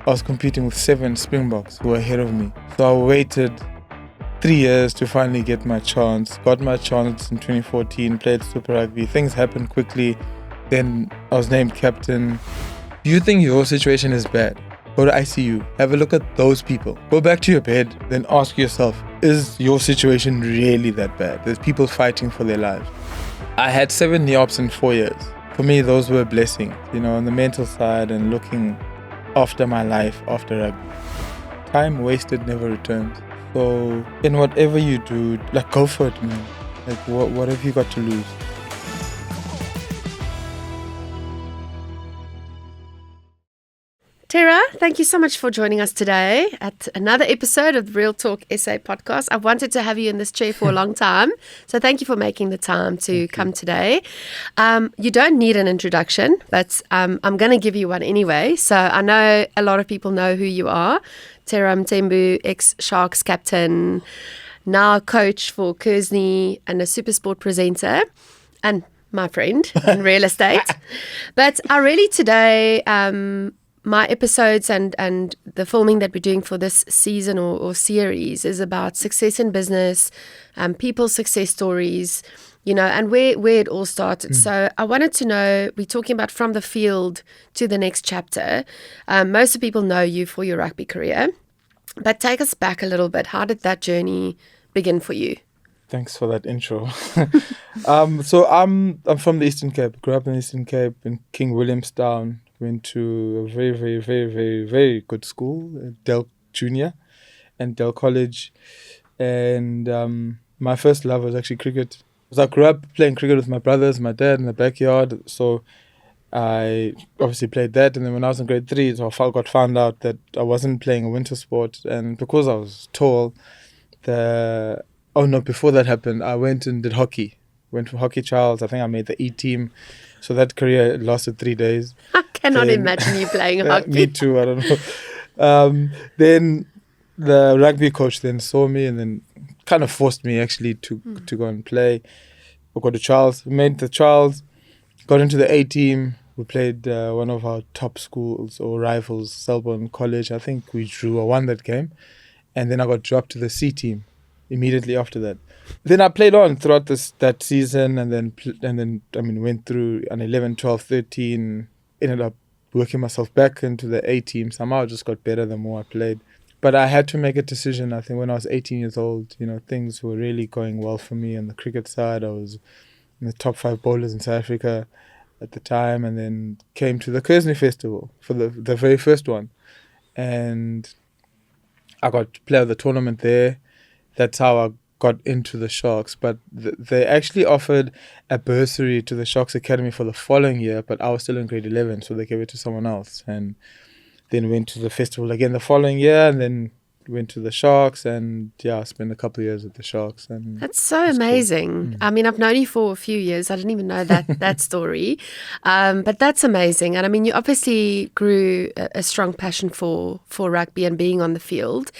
I was competing with 7 Springboks who were ahead of me. So I waited 3 years to finally get my chance. Got my chance in 2014, played Super Rugby. Things happened quickly. Then I was named captain. Do you think your situation is bad? Go to ICU. Have a look at those people. Go back to your bed. Then ask yourself, is your situation really that bad? There's people fighting for their lives. I had 7 knee ops in 4 years. For me, those were a blessing, on the mental side and looking after my life after rugby. Time wasted never returns. So in whatever you do, go for it, man. What have you got to lose? Tera, thank you so much for joining us today at another episode of the Real Talk SA podcast. I've wanted to have you in this chair for a long time, so thank you for making the time to come today. You don't need an introduction, but I'm going to give you one anyway. So I know a lot of people know who you are. Tera Mtembu, ex-Sharks captain, now coach for Kearsney and a SuperSport presenter, and my friend in real estate. But I really today... my episodes and the filming that we're doing for this season or series is about success in business, people's success stories, and where it all started. So I wanted to know, we're talking about from the field to the next chapter. Most of people know you for your rugby career, but take us back a little bit. How did that journey begin for you? Thanks for that intro. So I'm from the Eastern Cape. Grew up in the Eastern Cape in King Williamstown. Went to a very, very, very, very, very good school, Dell Junior and Dell College. And my first love was actually cricket. So I grew up playing cricket with my brothers, my dad in the backyard. So I obviously played that. And then when I was in grade 3, so I got found out that I wasn't playing a winter sport. And because I was tall, before that happened, I went and did hockey. Went for hockey trials. I think I made the E team. So that career lasted 3 days. I cannot imagine you playing hockey. Me too, I don't know. Then the rugby coach then saw me and then kind of forced me actually to go and play. We got to trials, made the trials, got into the A team. We played one of our top schools or rivals, Selborne College. I think we won that game. And then I got dropped to the C team immediately after that. Then I played on throughout that season and then went through an 11, 12, 13, ended up working myself back into the A team. Somehow I just got better the more I played. But I had to make a decision. I think when I was 18 years old, things were really going well for me on the cricket side. I was in the top 5 bowlers in South Africa at the time, and then came to the Kearsney Festival for the very first one. And I got to play at the tournament there. That's how I got into the Sharks, but they actually offered a bursary to the Sharks Academy for the following year, but I was still in grade 11, so they gave it to someone else. And then went to the festival again the following year, and then went to the Sharks, and I spent a couple of years with the Sharks. And that's so amazing. Cool. I mean, I've known you for a few years. I didn't even know that story, but that's amazing. And I mean, you obviously grew a strong passion for rugby and being on the field.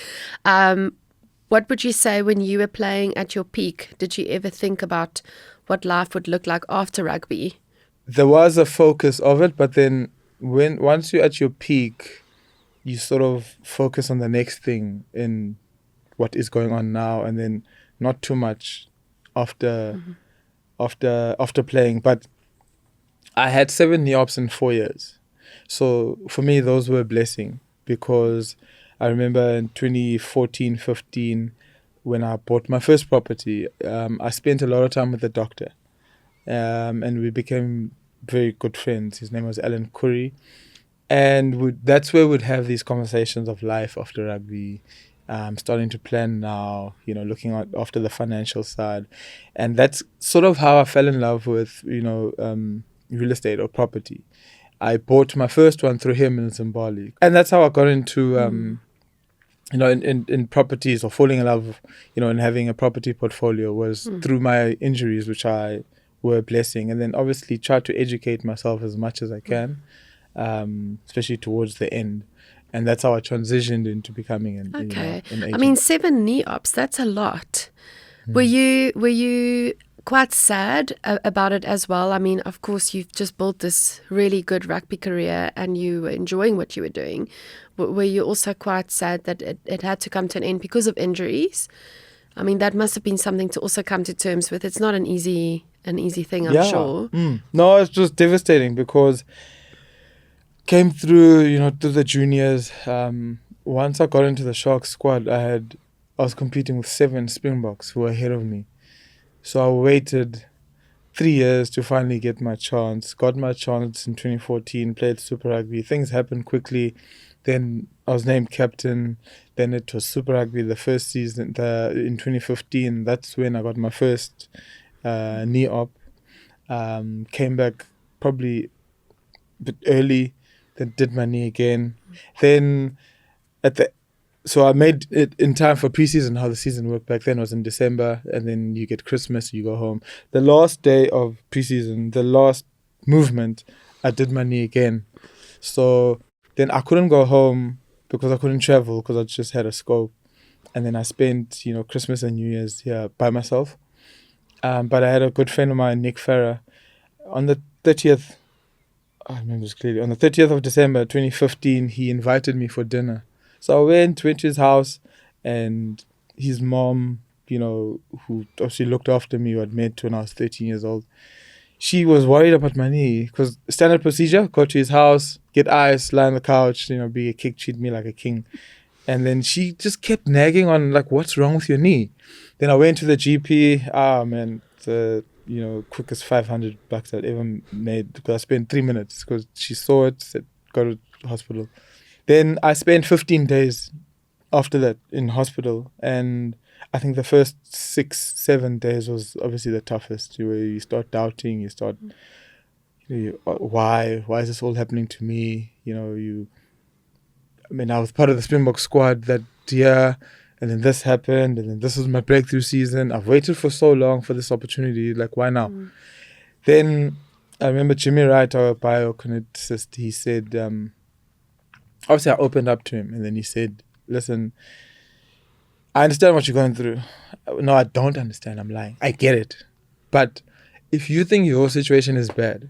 What would you say when you were playing at your peak? Did you ever think about what life would look like after rugby? There was a focus of it, but then once you're at your peak, you sort of focus on the next thing in what is going on now, and then not too much after playing. But I had 7 knee ops in 4 years. So for me, those were a blessing, because I remember in 2014, 15, when I bought my first property, I spent a lot of time with the doctor, and we became very good friends. His name was Alan Curry, and that's where we'd have these conversations of life after rugby, starting to plan now, looking after the financial side. And that's sort of how I fell in love with, real estate or property. I bought my first one through him in Zimbabwe. And that's how I got into, in properties, or falling in love, and having a property portfolio was through my injuries, which were a blessing. And then obviously try to educate myself as much as I can, especially towards the end. And that's how I transitioned into becoming an agent. I mean, 7 knee ops, that's a lot. Were you quite sad about it as well. I mean, of course, you've just built this really good rugby career and you were enjoying what you were doing. Were you also quite sad that it had to come to an end because of injuries? I mean, that must have been something to also come to terms with. It's not an easy thing, I'm sure. No, it's just devastating because came through, through the juniors. Once I got into the Sharks squad, I was competing with 7 Springboks who were ahead of me. So I waited 3 years to finally get my chance. Got my chance in 2014, played Super Rugby. Things happened quickly. Then I was named captain. Then it was Super Rugby the first season in 2015. That's when I got my first knee op. Came back probably a bit early. Then did my knee again. Then so I made it in time for preseason. How the season worked back then was in December, and then you get Christmas, you go home. The last day of preseason, the last movement, I did my knee again. So then I couldn't go home because I couldn't travel because I just had a scope. And then I spent, Christmas and New Year's here by myself. But I had a good friend of mine, Nick Farrer, on the 30th, I remember this clearly, on the 30th of December 2015, he invited me for dinner. So I went to his house, and his mom, who obviously looked after me, who I'd met when I was 13 years old, she was worried about my knee because standard procedure, go to his house, get ice, lie on the couch, be a kick, treat me like a king. And then she just kept nagging on, like, what's wrong with your knee? Then I went to the GP. Man, the quickest $500 I'd ever made because I spent 3 minutes because she saw it, said, go to the hospital. Then I spent 15 days after that in hospital, and I think the first 6-7 days was obviously the toughest, where you start doubting, you start, why is this all happening to me? I was part of the Springbok squad that year, and then this happened, and then this was my breakthrough season. I've waited for so long for this opportunity, like, why now? Then I remember Jimmy Wright, our biokineticist, he said, obviously I opened up to him, and then he said, listen, I understand what you're going through. No, I don't understand. I'm lying. I get it. But if you think your situation is bad,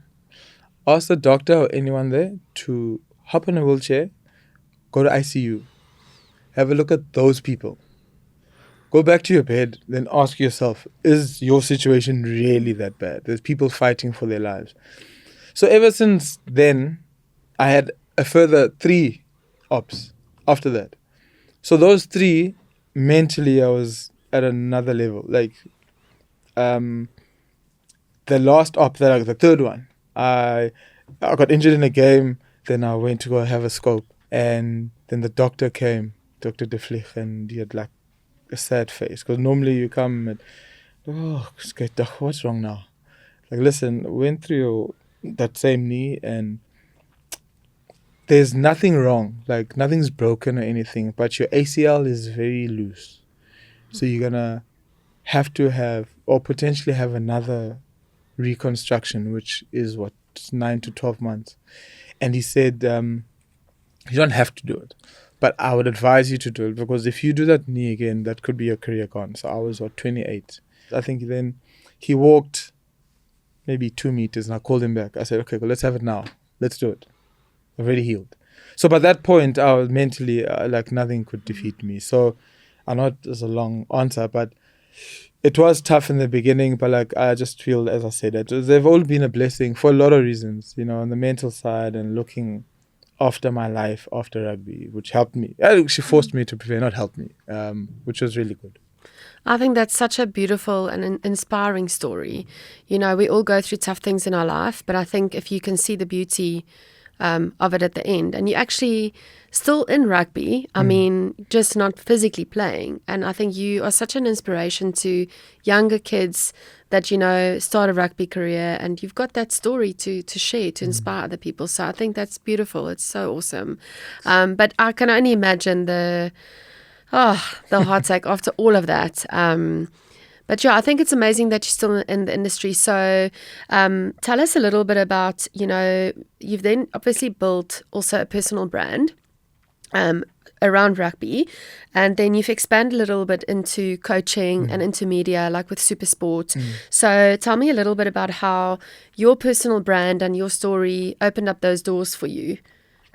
ask the doctor or anyone there to hop in a wheelchair, go to ICU, have a look at those people. Go back to your bed, then ask yourself, is your situation really that bad? There's people fighting for their lives. So ever since then, I had a further 3 ops after that. So those 3, mentally, I was at another level. Like, the last op, the third one, I got injured in a game. Then I went to go have a scope, and then the doctor came, Dr. De Vlieg, and he had like a sad face because normally you come and what's wrong now? Like, listen, went through that same knee, and there's nothing wrong, like nothing's broken or anything, but your ACL is very loose. So you're gonna have to have, or potentially have, another reconstruction, which is 9 to 12 months. And he said, you don't have to do it, but I would advise you to do it, because if you do that knee again, that could be your career gone. So I was 28. I think then he walked maybe 2 meters, and I called him back. I said, okay, well, let's have it now. Let's do it. Already healed. So by that point, I was mentally like nothing could defeat me. So I know it was a long answer, but it was tough in the beginning. But like, I just feel, as I said, that they've all been a blessing for a lot of reasons, on the mental side and looking after my life after rugby, which helped me. She forced me to prepare, not helped me, which was really good. I think that's such a beautiful and inspiring story. We all go through tough things in our life, but I think if you can see the beauty of it at the end, and you're actually still in rugby, I mean, just not physically playing. And I think you are such an inspiration to younger kids that, start a rugby career, and you've got that story to share, to inspire other people. So I think that's beautiful. It's so awesome. But I can only imagine the heartache after all of that. But yeah, I think it's amazing that you're still in the industry. So tell us a little bit about, you've then obviously built also a personal brand. around rugby, and then you've expanded a little bit into coaching and into media, like with SuperSport. So tell me a little bit about how your personal brand and your story opened up those doors for you.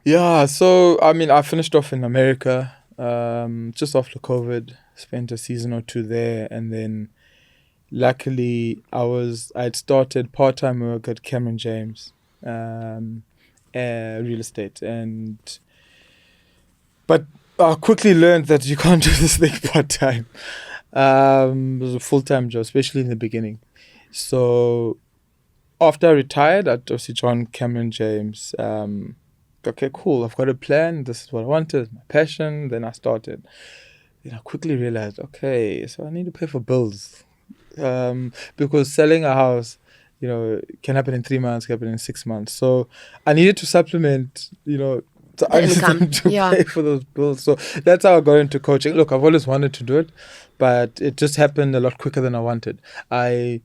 Yeah, so I mean, I finished off in America just after COVID, spent a season or two there, and then luckily I'd started part-time work at Cameron James Real Estate, but I quickly learned that you can't do this thing part-time. It was a full-time job, especially in the beginning. So after I retired, I obviously joined Cameron James. Okay, cool. I've got a plan. This is what I wanted, my passion. Then I started. Then I quickly realized, okay, so I need to pay for bills. Because selling a house, can happen in 3 months, can happen in 6 months. So I needed to supplement, the income to pay for those bills. So that's how I got into coaching. Look, I've always wanted to do it, but it just happened a lot quicker than I wanted. I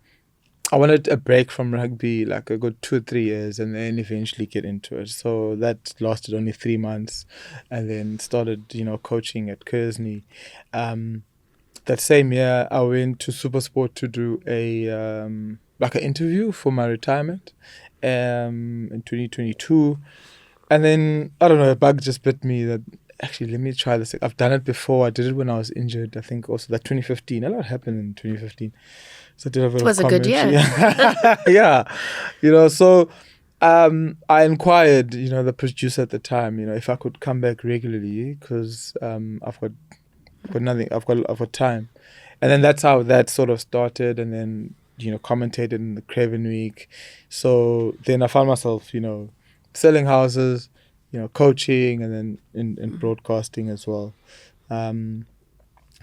wanted a break from rugby, like a good 2 or 3 years, and then eventually get into it. So that lasted only 3 months, and then started, coaching at Kersney. That same year, I went to SuperSport to do an interview for my retirement in 2022. And then, I don't know, a bug just bit me that, actually, let me try this. I've done it before. I did it when I was injured. I think also that 2015. A lot happened in 2015. So I did a bit it was a good year. Yeah. So I inquired, the producer at the time, if I could come back regularly because I've got nothing. I've got time. And then that's how that sort of started. And then, commentated in the Craven Week. So then I found myself, selling houses, coaching, and then in broadcasting as well. Then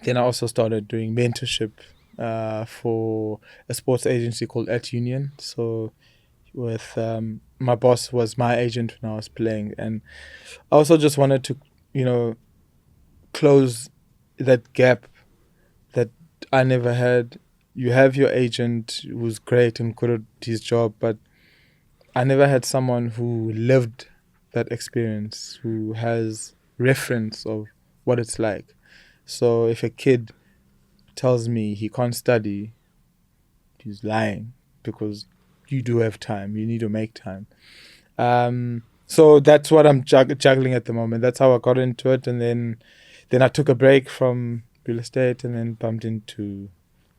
I also started doing mentorship for a sports agency called At Union. So with my boss was my agent when I was playing, and I also just wanted to, close that gap that I never had. You have your agent who's great and good at his job, but I never had someone who lived that experience, who has reference of what it's like. So if a kid tells me he can't study, he's lying, because you do have time. You need to make time. So that's what I'm juggling at the moment. That's how I got into it. And then I took a break from real estate and then bumped into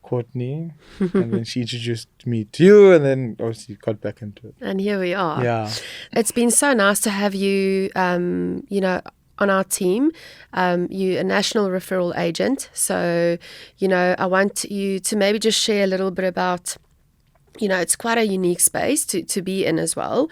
Courtney. And then she introduced me to you, and then obviously got back into it. And here we are. Yeah. It's been so nice to have you, on our team. You're a National Referral Agent. So, I want you to maybe just share a little bit about, it's quite a unique space to be in as well.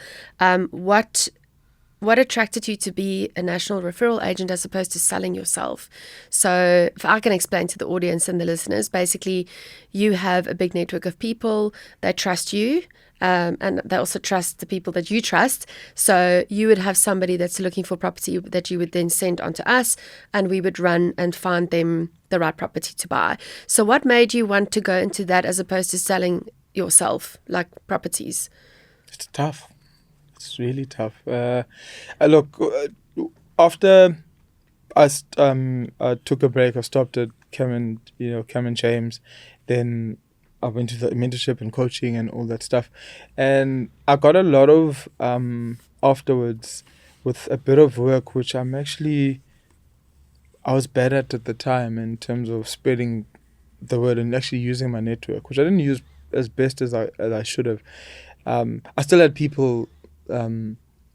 What attracted you to be a National Referral Agent as opposed to selling yourself? So if I can explain to the audience and the listeners, basically you have a big network of people that trust you, and they also trust the people that you trust. So you would have somebody that's looking for property that you would then send on to us, and we would run and find them the right property to buy. So what made you want to go into that as opposed to selling yourself, like properties? It's tough. It's really tough. Look, after I took a break, I stopped at Cameron James. Then I went to the mentorship and coaching and all that stuff. And I got a lot of, afterwards, with a bit of work, which I was bad at the time in terms of spreading the word and actually using my network, which I didn't use as best as I should have. I still had people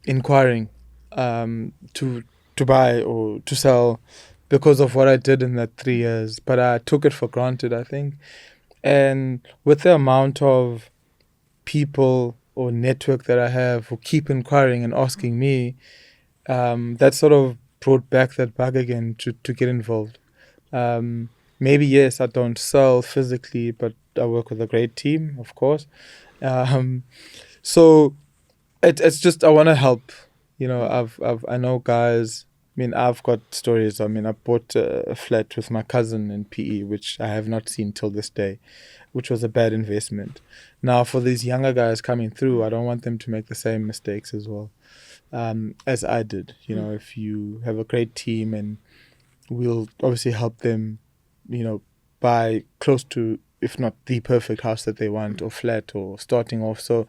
inquiring to buy or to sell because of what I did in that 3 years, but I took it for granted, I think. And with the amount of people or network that I have who keep inquiring and asking me, that sort of brought back that bug again to get involved. Maybe, yes, I don't sell physically, but I work with a great team, of course. So it's just, I want to help. I know guys. I mean, I've got stories. I mean, I bought a flat with my cousin in PE, which I have not seen till this day, which was a bad investment. Now, for these younger guys coming through, I don't want them to make the same mistakes as well, as I did. If you have a great team and we'll obviously help them, buy close to, if not the perfect house that they want, or flat, or starting off. So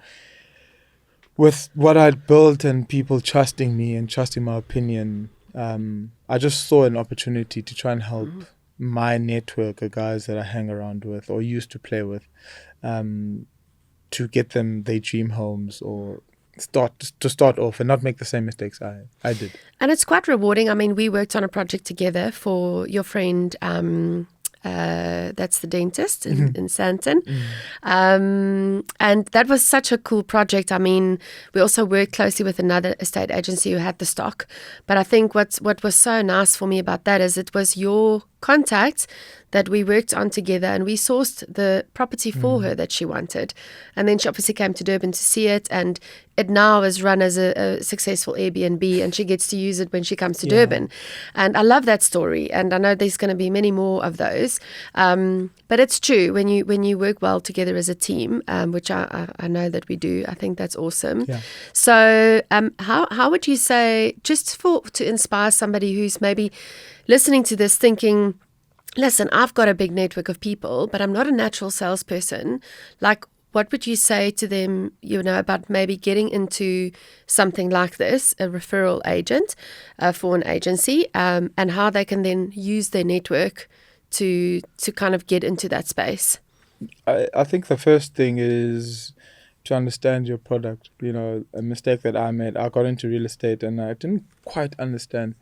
with what I'd built and people trusting me and trusting my opinion, I just saw an opportunity to try and help my network of guys that I hang around with or used to play with, to get them their dream homes, or start off and not make the same mistakes I did. And it's quite rewarding. I mean, we worked on a project together for your friend, that's the dentist in Santon. And that was such a cool project. I mean, we also worked closely with another estate agency who had the stock. But I think what was so nice for me about that is it was your contact that we worked on together, and we sourced the property for her that she wanted. And then she obviously came to Durban to see it, and it now is run as a successful Airbnb, and she gets to use it when she comes to Durban. And I love that story, and I know there's going to be many more of those. But it's true, when you work well together as a team, which I know that we do, I think that's awesome. Yeah. So how would you say, just to inspire somebody who's maybe listening to this thinking, listen, I've got a big network of people, but I'm not a natural salesperson. Like, what would you say to them, about maybe getting into something like this, a referral agent for an agency, and how they can then use their network to kind of get into that space? I think the first thing is to understand your product. A mistake that I made, I got into real estate and I didn't quite understand,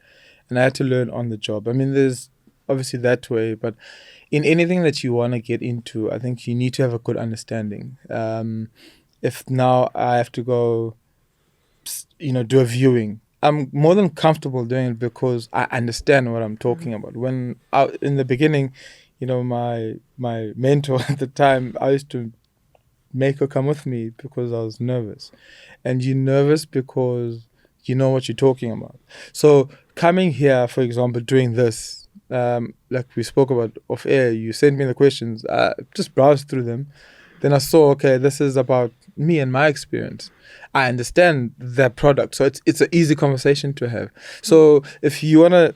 and I had to learn on the job. I mean, there's obviously that way, but in anything that you want to get into, I think you need to have a good understanding. If now I have to go, do a viewing, I'm more than comfortable doing it because I understand what I'm talking about. When in the beginning, my mentor at the time, I used to make her come with me because I was nervous. And you're nervous because you know what you're talking about. So coming here, for example, doing this, like we spoke about off air, you sent me the questions, I just browsed through them. Then I saw, okay, this is about me and my experience. I understand their product. So it's an easy conversation to have. So if you want to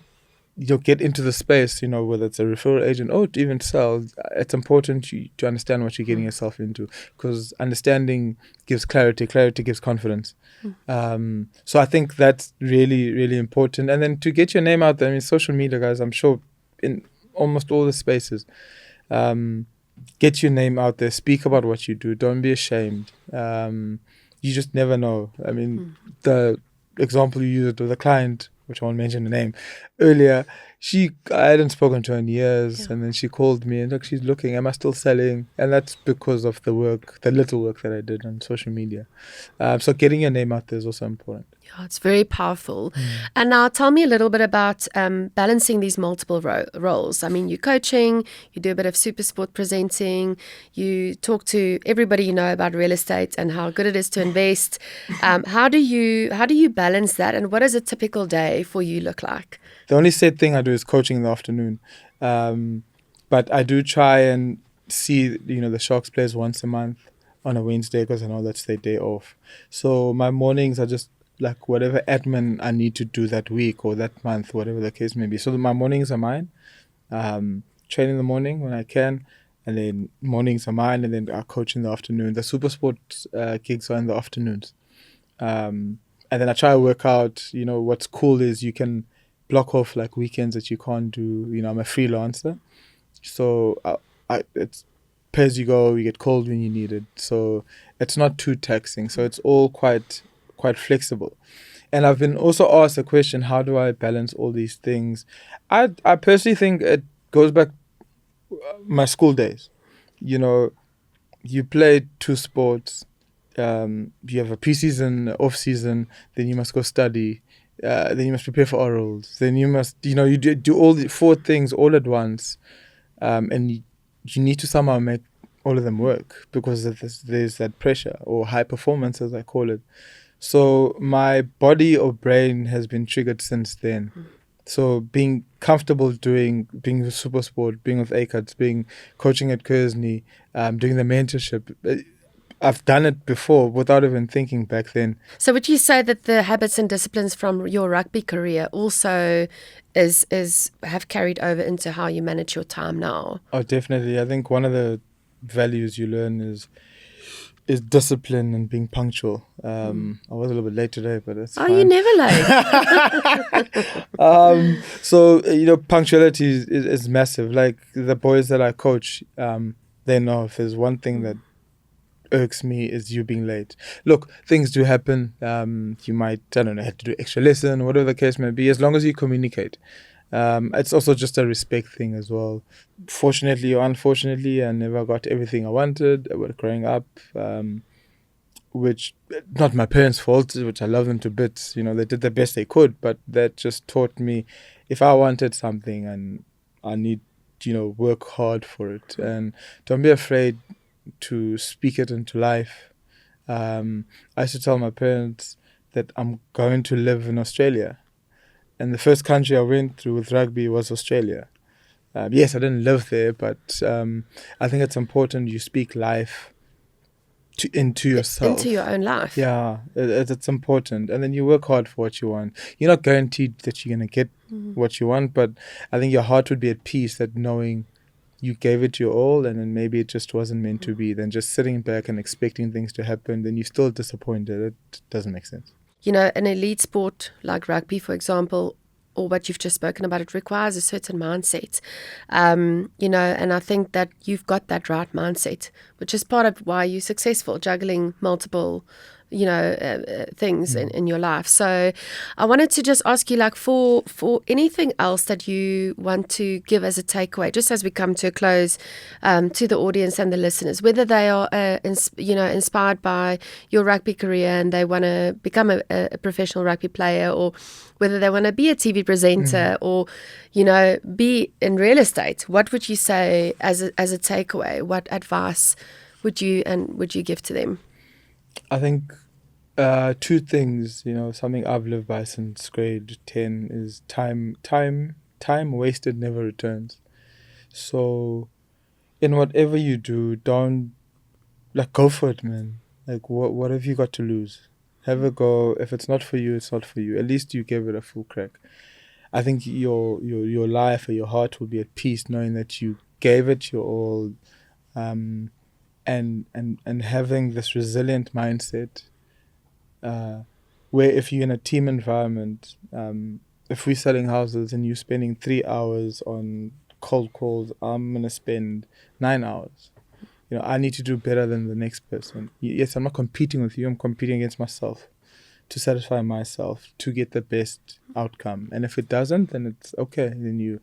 get into the space, whether it's a referral agent or to even sell, it's important to understand what you're getting yourself into, because understanding gives clarity. Clarity gives confidence. So I think that's really, really important. And then to get your name out there, I mean, social media, guys, I'm sure in almost all the spaces, get your name out there, speak about what you do. Don't be ashamed. You just never know. I mean, the example you used with the client, which I won't mention the name, earlier, I hadn't spoken to her in years, and then she called me and look, she's looking, am I still selling? And that's because of the little work that I did on social media. So getting your name out there is also important. Yeah, it's very powerful. And now tell me a little bit about balancing these multiple roles. I mean, you're coaching, you do a bit of SuperSport presenting, you talk to everybody about real estate and how good it is to invest. How do you balance that, and what does a typical day for you look like? The only sad thing I do is coaching in the afternoon. But I do try and see, the Sharks players once a month on a Wednesday, because I know that's their day off. So my mornings are just like whatever admin I need to do that week or that month, whatever the case may be. So my mornings are mine. Train in the morning when I can, and then mornings are mine, and then I coach in the afternoon. The SuperSport gigs are in the afternoons. And then I try to work out, what's cool is you can block off like weekends that you can't do. I'm a freelancer, so it's pay as you go. You get called when you need it, so it's not too taxing. So it's all quite flexible. And I've been also asked the question, how do I balance all these things? I personally think it goes back my school days. You play two sports. You have a pre-season, off-season, then you must go study. Then you must prepare for orals. Then you must, you do all the 4 things all at once. And you need to somehow make all of them work, because there's that pressure, or high performance, as I call it. So my body or brain has been triggered since then. So being comfortable being with SuperSport, being with Acutts, coaching at Kersney, doing the mentorship, I've done it before without even thinking back then. So would you say that the habits and disciplines from your rugby career also have carried over into how you manage your time now? Oh, definitely. I think one of the values you learn is discipline and being punctual. I was a little bit late today, but that's fine. You're never late. So, punctuality is massive. Like the boys that I coach, they know if there's one thing that irks me is you being late. Look, things do happen. You might, I don't know, have to do extra lesson, whatever the case may be, as long as you communicate. It's also just a respect thing as well. Fortunately or unfortunately, I never got everything I wanted growing up, which not my parents' fault, which I love them to bits. They did the best they could, but that just taught me if I wanted something and I need, work hard for it, and don't be afraid to speak it into life. I used to tell my parents that I'm going to live in Australia. And the first country I went through with rugby was Australia. Yes, I didn't live there, but I think it's important you speak life into yourself. Into your own life. Yeah, it's important. And then you work hard for what you want. You're not guaranteed that you're going to get what you want, but I think your heart would be at peace that knowing you gave it your all and then maybe it just wasn't meant to be. Then just sitting back and expecting things to happen, then you're still disappointed. It doesn't make sense. An elite sport like rugby, for example, or what you've just spoken about, it requires a certain mindset, and I think that you've got that right mindset, which is part of why you're successful, juggling multiple, things in your life. So I wanted to just ask you, like, for anything else that you want to give as a takeaway, just as we come to a close, to the audience and the listeners, whether they are, inspired by your rugby career and they want to become a professional rugby player, or whether they want to be a TV presenter or, be in real estate. What would you say as a takeaway? What advice would you give to them? I think two things, something I've lived by since grade 10 is time wasted never returns. So in whatever you do, don't go for it, man. What have you got to lose? Have a go. If it's not for you, it's not for you. At least you gave it a full crack. I think your life or your heart will be at peace knowing that you gave it your all, and having this resilient mindset, where if you're in a team environment, if we're selling houses and you're spending 3 hours on cold calls, I'm gonna spend 9 hours. I need to do better than the next person. Yes, I'm not competing with you. I'm competing against myself to satisfy myself, to get the best outcome. And if it doesn't, then it's okay. Then you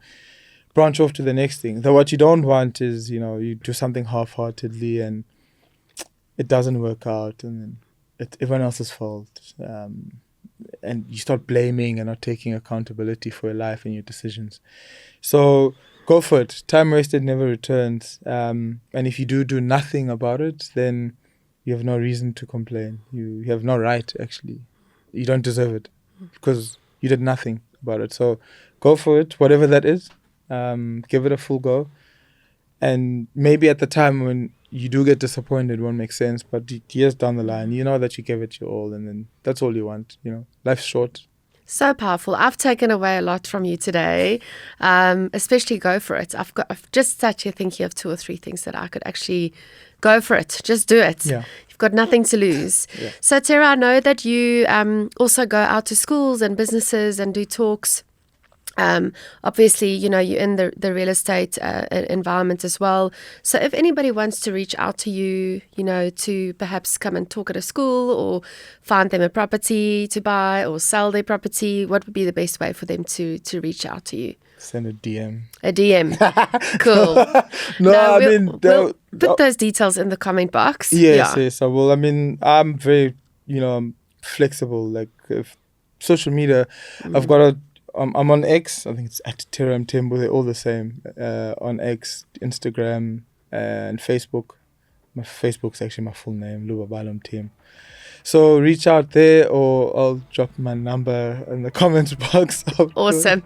branch off to the next thing. Though what you don't want is, you do something half-heartedly and it doesn't work out, and then it's everyone else's fault. And you start blaming and not taking accountability for your life and your decisions. So go for it. Time wasted never returns. And if you do nothing about it, then you have no reason to complain. You have no right, actually. You don't deserve it because you did nothing about it. So go for it, whatever that is. Give it a full go. And maybe at the time when you do get disappointed, it won't make sense. But years down the line, you know that you gave it your all, and then that's all you want. Life's short. So powerful. I've taken away a lot from you today, especially go for it. I've just sat here thinking of 2 or 3 things that I could actually go for it. Just do it. Yeah. You've got nothing to lose. Yeah. So Tera, I know that you also go out to schools and businesses and do talks. Obviously, you're in the real estate environment as well. So if anybody wants to reach out to you, to perhaps come and talk at a school or find them a property to buy or sell their property, what would be the best way for them to reach out to you? Send a DM. A DM. Cool. We'll put those details in the comment box. Yes, I will. I'm very, I'm flexible. Like if social media, I've got I'm on X. I think it's at Tera Mtembu. They're all the same. On X, Instagram, and Facebook. My Facebook's actually my full name, Luba Balom Team. So reach out there, or I'll drop my number in the comments box. Awesome.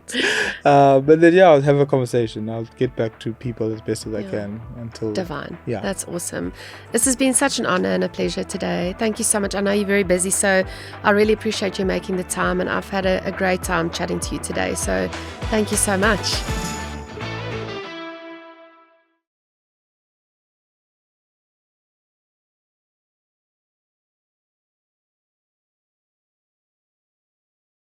But then, yeah, I'll have a conversation. I'll get back to people as best as I can until... Divine. Yeah. That's awesome. This has been such an honor and a pleasure today. Thank you so much. I know you're very busy, so I really appreciate you making the time, and I've had a great time chatting to you today. So thank you so much.